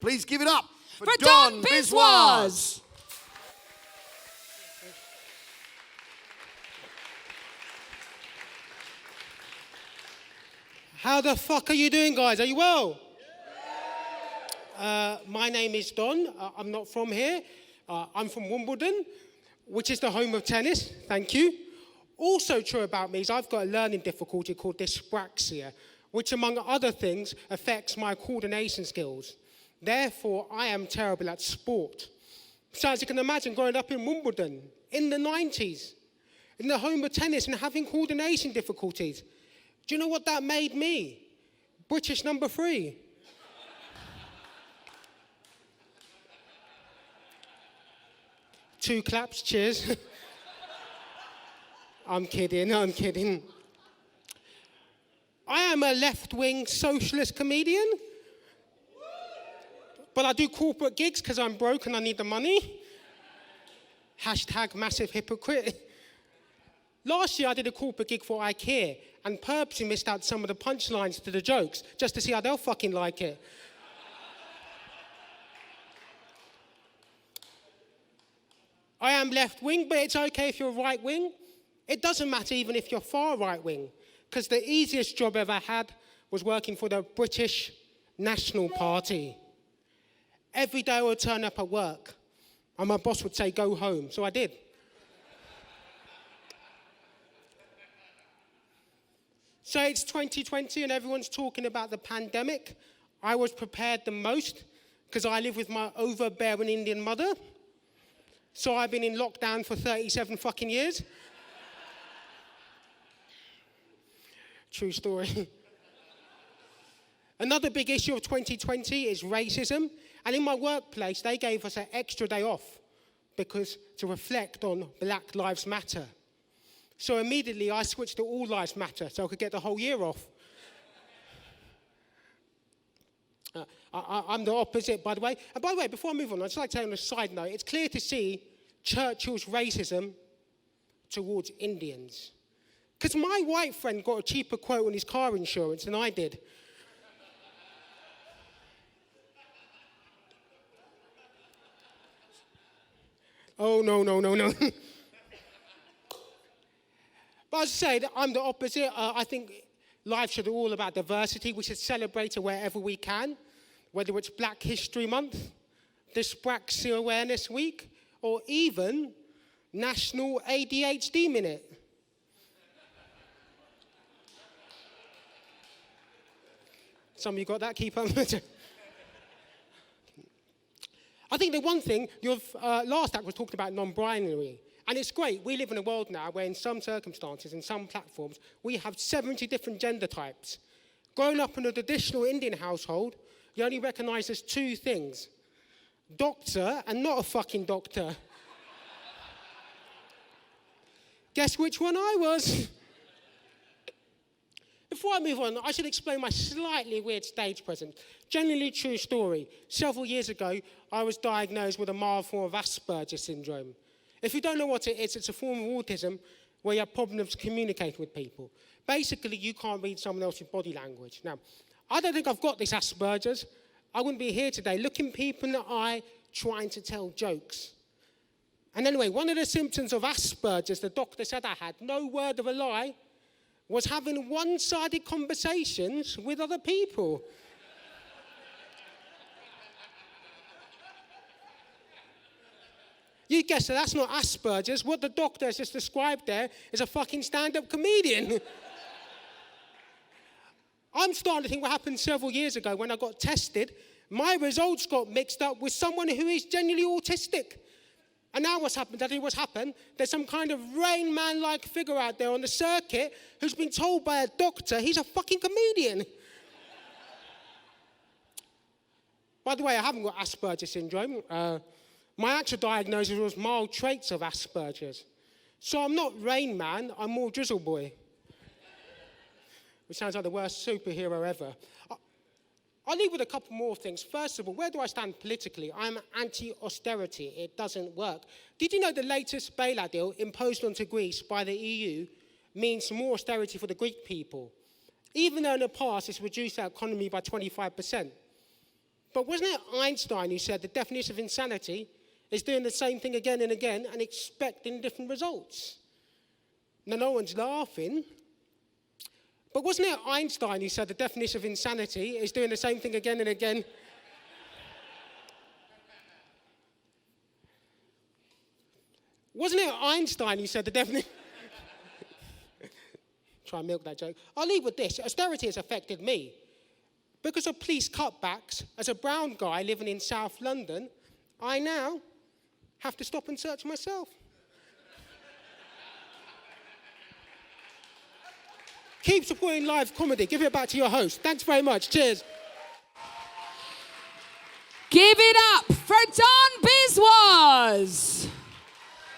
Please give it up for Don Biswas. How the fuck are you doing, guys? Are you well? My name is Don. I'm not from here. I'm from Wimbledon, which is the home of tennis. Thank you. Also true about me is I've got a learning difficulty called dyspraxia, which, among other things, affects my coordination skills. Therefore, I am terrible at sport. So as you can imagine, growing up in Wimbledon in the 90s, in the home of tennis and having coordination difficulties, do you know what that made me? British number 3. Two claps, cheers. I'm kidding. I am a left-wing socialist comedian, but I do corporate gigs because I'm broke and I need the money. Hashtag massive hypocrite. Last year I did a corporate gig for IKEA and purposely missed out some of the punchlines to the jokes just to see how they'll fucking like it. I am left-wing, but it's okay if you're right-wing. It doesn't matter even if you're far right-wing, because the easiest job I ever had was working for the British National Party. Every day I would turn up at work, and my boss would say, go home, so I did. So it's 2020 and everyone's talking about the pandemic. I was prepared the most because I live with my overbearing Indian mother. So I've been in lockdown for 37 fucking years. True story. Another big issue of 2020 is racism. And in my workplace, they gave us an extra day off to reflect on Black Lives Matter. So immediately I switched to All Lives Matter so I could get the whole year off. I'm the opposite, by the way. And by the way, before I move on, I'd just like to say on a side note, it's clear to see Churchill's racism towards Indians. Because my white friend got a cheaper quote on his car insurance than I did. Oh, no. But as I say, I'm the opposite. I think life should be all about diversity. We should celebrate it wherever we can, whether it's Black History Month, Dyspraxia Awareness Week, or even National ADHD Minute. Some of you got that, keep up. I think the one thing, your last act was talking about non-binary. And it's great. We live in a world now where in some circumstances, in some platforms, we have 70 different gender types. Growing up in a traditional Indian household, you only recognise as 2 things. Doctor and not a fucking doctor. Guess which one I was? Before I move on, I should explain my slightly weird stage presence. Genuinely true story. Several years ago, I was diagnosed with a mild form of Asperger's syndrome. If you don't know what it is, it's a form of autism where you have problems communicating with people. Basically, you can't read someone else's body language. Now, I don't think I've got this Asperger's. I wouldn't be here today looking people in the eye, trying to tell jokes. And anyway, one of the symptoms of Asperger's, the doctor said I had, no word of a lie, was having one-sided conversations with other people. You guessed it, that's not Asperger's. What the doctor has just described there is a fucking stand-up comedian. I'm starting to think what happened several years ago when I got tested. My results got mixed up with someone who is genuinely autistic. And now what's happened? There's some kind of Rain Man-like figure out there on the circuit who's been told by a doctor he's a fucking comedian. By the way, I haven't got Asperger's syndrome. My actual diagnosis was mild traits of Asperger's. So I'm not Rain Man, I'm more Drizzle Boy. Which sounds like the worst superhero ever. I'll leave with a couple more things. First of all, where do I stand politically? I'm anti-austerity. It doesn't work. Did you know the latest bailout deal imposed onto Greece by the EU means more austerity for the Greek people? Even though in the past it's reduced our economy by 25%. But wasn't it Einstein who said the definition of insanity is doing the same thing again and again and expecting different results? Now, no one's laughing. But wasn't it Einstein who said the definition of insanity is doing the same thing again and again? Wasn't it Einstein who said the definition... Try and milk that joke. I'll leave with this. Austerity has affected me. Because of police cutbacks, as a brown guy living in South London, I now have to stop and search myself. Keep supporting live comedy. Give it back to your host. Thanks very much. Cheers. Give it up for Don Biswas.